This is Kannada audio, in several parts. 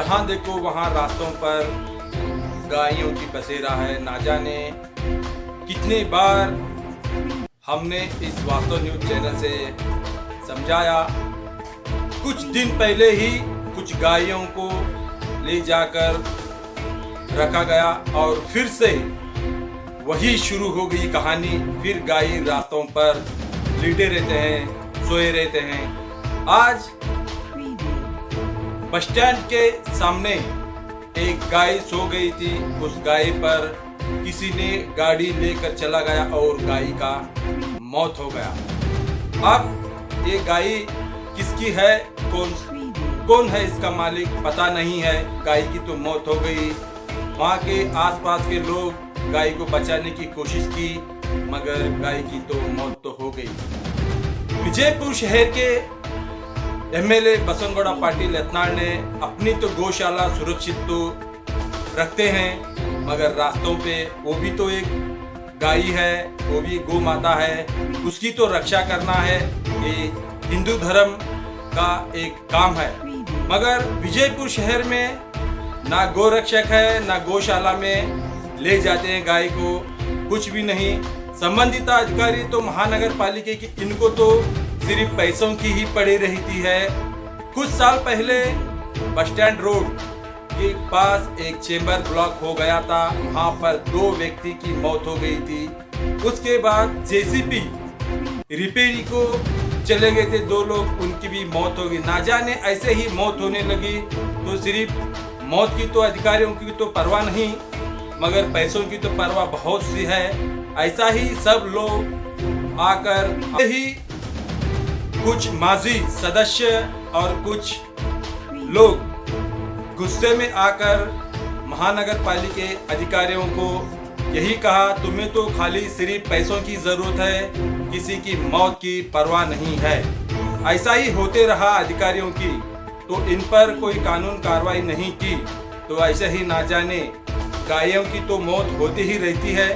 जहां देखो वहां रास्तों पर गायों की बसेरा है। ना जाने कितनी बार हमने इस वास्तव न्यूज चैनल से समझाया। कुछ दिन पहले ही कुछ गायों को ले जाकर रखा गया और फिर से वही शुरू हो गई कहानी। फिर गाय रास्तों पर लेटे रहते हैं, सोए रहते हैं। आज बस स्टैंड के सामने एक गाय सो गई थी। उस गाय पर किसी ने गाड़ी लेकर चला गया और गाय का मौत हो गया। अब ये गाय किसकी है, कौन है इसका मालिक पता नहीं है। गाय की तो मौत हो गई। वहाँ के आसपास के लोग गाय को बचाने की कोशिश की, मगर गाय की तो मौत तो हो गई। विजयपुर शहर के एमएलए बसनगौड़ा पाटिल यत्नाल ने अपनी तो गौशाला सुरक्षित तो रखते हैं, मगर रास्तों पे वो भी तो एक गाय है, वो भी गौ माता है, उसकी तो रक्षा करना है। ये हिंदू धर्म का एक काम है। मगर विजयपुर शहर में ना गोरक्षक है, ना गौशाला में ले जाते हैं गाय को, कुछ भी नहीं। संबंधित अधिकारी तो महानगर पालिका की, इनको तो सिर्फ पैसों की ही पड़ी रहती है। कुछ साल पहले बस स्टैंड रोड के पास एक चेंबर ब्लॉक हो गया था। वहां पर 2 व्यक्ति की मौत हो गई थी। उसके बाद जेसीबी रिपेयरी को चले गए थे 2 लोग, उनकी भी मौत हो गई। ना जाने ऐसे ही मौत होने लगी तो सिर्फ मौत की तो अधिकारियों की तो परवाह नहीं, मगर पैसों की तो परवाह बहुत सी है। ऐसा ही सब लोग आकर ही कुछ माजी सदस्य और कुछ लोग गुस्से में आकर महानगर पालिका अधिकारियों को यही कहा, तुम्हें तो खाली सिर्फ पैसों की जरूरत है, किसी की मौत की परवाह नहीं है। ऐसा ही होते रहा अधिकारियों की, तो इन पर कोई कानून कार्रवाई नहीं की तो ऐसे ही ना जाने गायों की तो मौत होती ही रहती है,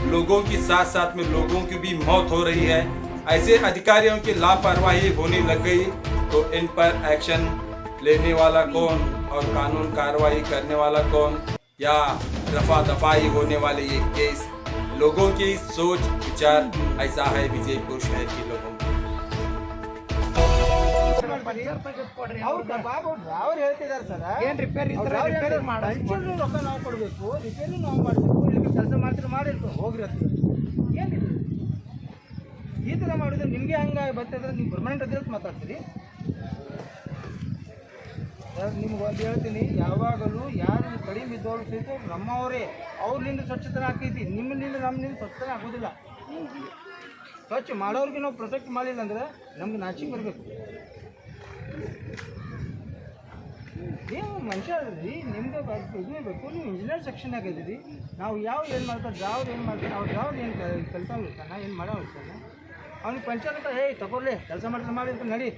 लोगों की साथ साथ में लोगों की भी मौत हो रही है। ऐसे अधिकारियों की लापरवाही होने लग गई तो इन पर एक्शन लेने वाला कौन और कानून कार्रवाई करने वाला कौन, या रफा दफाई होने वाले ये केस। लोगों की सोच विचार ऐसा है विजयपुर शहर के लोगों का। ಅವ್ರು ಹೇಳ್ತಿದ್ದಾರೆ ಸರ್, ಏನ್ ರಿಪೇರಿ ರೊಕ್ಕ ನಾವು ಕೊಡ್ಬೇಕು, ರಿಪೇರಿ ನಾವು ಮಾಡಬೇಕು, ಇಲ್ಲಿ ಕೆಲಸ ಮಾಡ್ತೀರಿ ಮಾಡಿರ್ಬೇಕು ಹೋಗ್ರಿ ಅಂತ ಏನಿದೆ ಈ ಥರ ಮಾಡಿದ್ರೆ ನಿಮಗೆ ಹಂಗೆ ಬರ್ತದ್ರೆ ನೀವು ಪರ್ಮನೆಂಟ್ ಅದೇ ಮಾತಾಡ್ತೀರಿ ಸರ್. ನಿಮ್ಗೆ ಒಂದು ಹೇಳ್ತೀನಿ, ಯಾವಾಗಲೂ ಯಾರು ಕಡಿಮೆ ಇದ್ದವ್ರು ಸಹಿತ ನಮ್ಮವರೇ, ಅವ್ರಿಂದ ಸ್ವಚ್ಛತೆ ಆಗ್ತೈತಿ, ನಿಮ್ಮಿಂದ ನಮ್ಮಿಂದ ಸ್ವಚ್ಛತೆ ಆಗೋದಿಲ್ಲ. ಸ್ವಚ್ಛ ಮಾಡೋರಿಗೆ ನಾವು ಪ್ರೊಟೆಕ್ಟ್ ಮಾಡಿಲ್ಲ ಅಂದ್ರೆ ನಮ್ಗೆ ನಾಚಿಕೆ ಬರಬೇಕು. ನೀವು ಮನುಷ್ಯ ಅದ್ರಿ, ನಿಮ್ಗೆ ಇದು ಬೇಕು. ನೀವು ಇಂಜಿನಿಯರ್ ಸೆಕ್ಷನ್ ಆಗಿದ್ದೀರಿ, ನಾವು ಏನು ಮಾಡ್ತಾರೆ ಡ್ರಾವ್ರು ಏನು ಮಾಡ್ತಾರೆ, ಅವ್ರು ಡ್ರಾವ್ರು ಏನು ಕೆಲಸ ಇರ್ತಾನೆ, ಏನು ಮಾಡೋ ಇರ್ತಾನೆ. ಅವ್ನಿಗೆ ಪಂಚಾಯತ್ ತಗೊಳ್ಳಿ ಕೆಲಸ ಮಾಡ್ತಾರೆ ಮಾಡಿರ್ತಾನೆ ನಡಿ,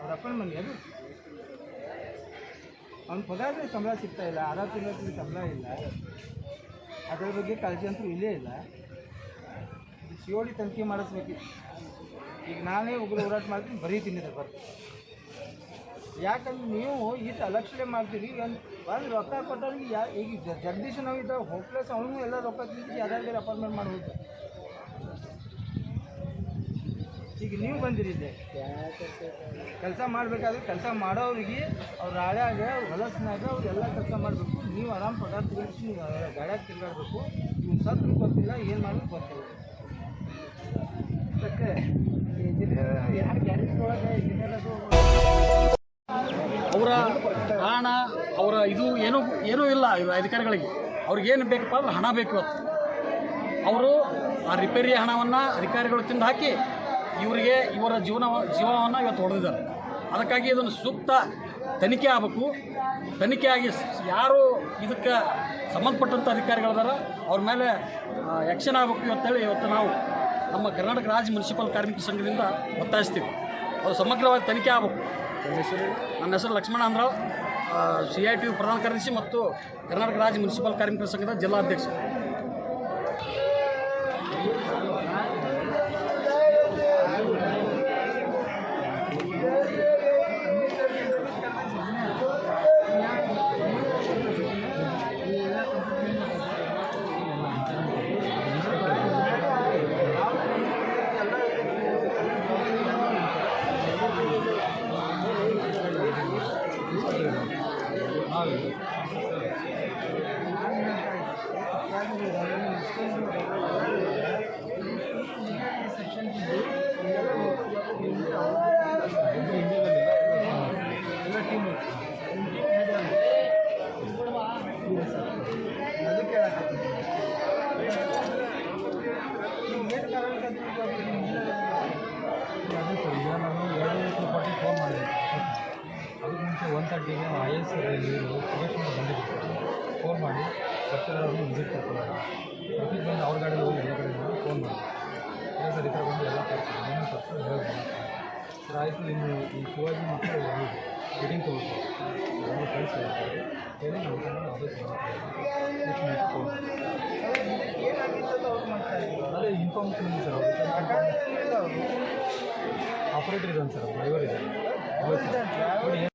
ಅವ್ರ ಅಪ್ಪನ ಮನೆ ಅದು. ಅವ್ನ ಪದಾರ್ಥ ಸಂಬಳ ಸಿಗ್ತಾ ಇಲ್ಲ, 6 ತಿಂಗಳ ಸಂಬಳ ಇಲ್ಲ, ಅದರ ಬಗ್ಗೆ ಕಾಳಜಿ ಅಂತೂ ಇಲ್ಲೇ ಇಲ್ಲ. COD ತನಿಖೆ ಮಾಡಿಸ್ಬೇಕಿತ್ತು. ಈಗ ನಾನೇ ಉಗ್ರ ಹೋರಾಟ ಮಾಡ್ತೀನಿ, ಬರೀತೀನಿ ಅದ್ರ ಬಗ್ಗೆ. ಯಾಕಂದ್ರೆ ನೀವು ಇಷ್ಟು ಅಲಕ್ಷ್ಯ ಮಾಡ್ತೀರಿ. ಒಂದು ರೊಕ್ಕ ಕೊಟ್ಟವ್ರಿಗೆ ಈಗ ಜಗದೀಶ್ ನಾವು ಇದ್ದ ಹೋಪ್ಲೆಸ್, ಅವನು ಎಲ್ಲ ರೊಕ್ಕ ತಿಂದು ಯಾರ್ಯಾರು ಅಪಾರ್ಟ್ಮೆಂಟ್ ಮಾಡ್ಬೋದು. ಈಗ ನೀವು ಬಂದಿರಿದ್ದೆ ಕೆಲಸ ಮಾಡಬೇಕಾದ್ರೆ ಕೆಲಸ ಮಾಡೋರಿಗೆ ಅವ್ರ ಹಳ್ಯಾಗ ಹೊಲಸ್ನಾಗ ಅವ್ರು ಎಲ್ಲ ಕೆಲಸ ಮಾಡಬೇಕು. ನೀವು ಆರಾಮ್ ಪಗಾರ ತಿರುಗಿಸಿ ನೀವು ಗಾಡ್ಯಾಗ ತಿರುಗಾಡಬೇಕು. ನೀವು ಸತ್ರು ಗೊತ್ತಿಲ್ಲ, ಏನು ಮಾಡೋದು ಗೊತ್ತಿಲ್ಲ. ಅದಕ್ಕೆ ಇಂಜಿನಿಯರ್ ಯಾರು ಗ್ಯಾರೇಜ್ ಒಳಗೆ ಇಂಜಿನಿಯರ್ ಅದು ಅವರ ಹಣ ಅವರ ಇದು ಏನೂ ಇಲ್ಲ. ಇವರು ಅಧಿಕಾರಿಗಳಿಗೆ ಅವ್ರಿಗೇನು ಬೇಕಪ್ಪ ಅಂದ್ರೆ ಹಣ ಬೇಕು. ಅವರು ಆ ರಿಪೇರಿ ಹಣವನ್ನು ಅಧಿಕಾರಿಗಳು ತಿಂದು ಹಾಕಿ ಇವರಿಗೆ ಇವರ ಜೀವನವನ್ನು ಇವತ್ತು ಹೊಡೆದಿದ್ದಾರೆ. ಅದಕ್ಕಾಗಿ ಇದನ್ನು ಸೂಕ್ತ ತನಿಖೆ ಆಗಬೇಕು. ತನಿಖೆ ಆಗಿ ಯಾರು ಇದಕ್ಕೆ ಸಂಬಂಧಪಟ್ಟಂಥ ಅಧಿಕಾರಿಗಳಿದಾರ ಅವ್ರ ಮೇಲೆ ಆ್ಯಕ್ಷನ್ ಆಗಬೇಕು ಇವತ್ತೇಳಿ ಇವತ್ತು ನಾವು ನಮ್ಮ ಕರ್ನಾಟಕ ರಾಜ್ಯ ಮುನ್ಸಿಪಲ್ ಕಾರ್ಮಿಕ ಸಂಘದಿಂದ ಒತ್ತಾಯಿಸ್ತೀವಿ. ಅದು ಸಮಗ್ರವಾಗಿ ತನಿಖೆ ಆಗಬೇಕು. ನನ್ನ ಹೆಸರು ಲಕ್ಷ್ಮಣ ಅಂದ್ರಾವ್, CITU ಪ್ರಧಾನ ಕಾರ್ಯದರ್ಶಿ ಮತ್ತು ಕರ್ನಾಟಕ ರಾಜ್ಯ ಮುನ್ಸಿಪಲ್ ಕಾರ್ಮಿಕರ ಸಂಘದ ಜಿಲ್ಲಾಧ್ಯಕ್ಷ. ಎಲ್ಲ ಟೀಮ್ ಅದಕ್ಕೆ ಹೇಳಕತ್ತೀನಿ ಏನು ಕಾರಣ ಅದೇ ಸರ್ ಈಗ ನಾನು 2:40 ಫೋನ್ ಮಾಡಿದೆ ಅದಕ್ಕೆ ಮುಂಚೆ 1:30ಗೆ IS ಸುರೇಶ್ ಬಂದಿದ್ದರು ಫೋನ್ ಮಾಡಿ ಬರ್ತಿರೋ ಅವ್ರನ್ನ ವಿಸಿಟ್ ಕೊಡ್ತಾರೆ ವಿಸಿಟ್ ಬಂದು ಅವ್ರ ಗಾಡಿಯಲ್ಲಿ ಹೋಗಿ ಎಲ್ಲ ಕಡೆ ಫೋನ್ ಮಾಡಿ ಇಲ್ಲ ಸರ್ ಈ ಥರ ಬಂದು ಎಲ್ಲ ತರ್ತೀನಿ ಏನೇನು ತರ್ತೀನಿ ಹೇಳಿ ಸರ್ ಆಯಿತು ಇನ್ನು ಈ ಶಿವಾಜಿ ಮತ್ತು ಮೀಟಿಂಗ್ ತೊಗೊಳ್ತಾರೆ ಎಲ್ಲ ಕಳಿಸಿ ಹೇಳಿ ನಮ್ಮ ಕಡೆ ಅದೇ ಫೋನ್ ಏನಾಗಿತ್ತು ಅವ್ರು ಮಾಡ್ತಾರೆ ಅದೇ ಇನ್ಫಾರ್ಮೇಷನ್ ಇದೆ ಸರ್ ಅವರು ಆಪರೇಟರ್ ಇದ್ದಾನೆ ಸರ್ ಡ್ರೈವರ್ ಇದೆ ನೋಡಿ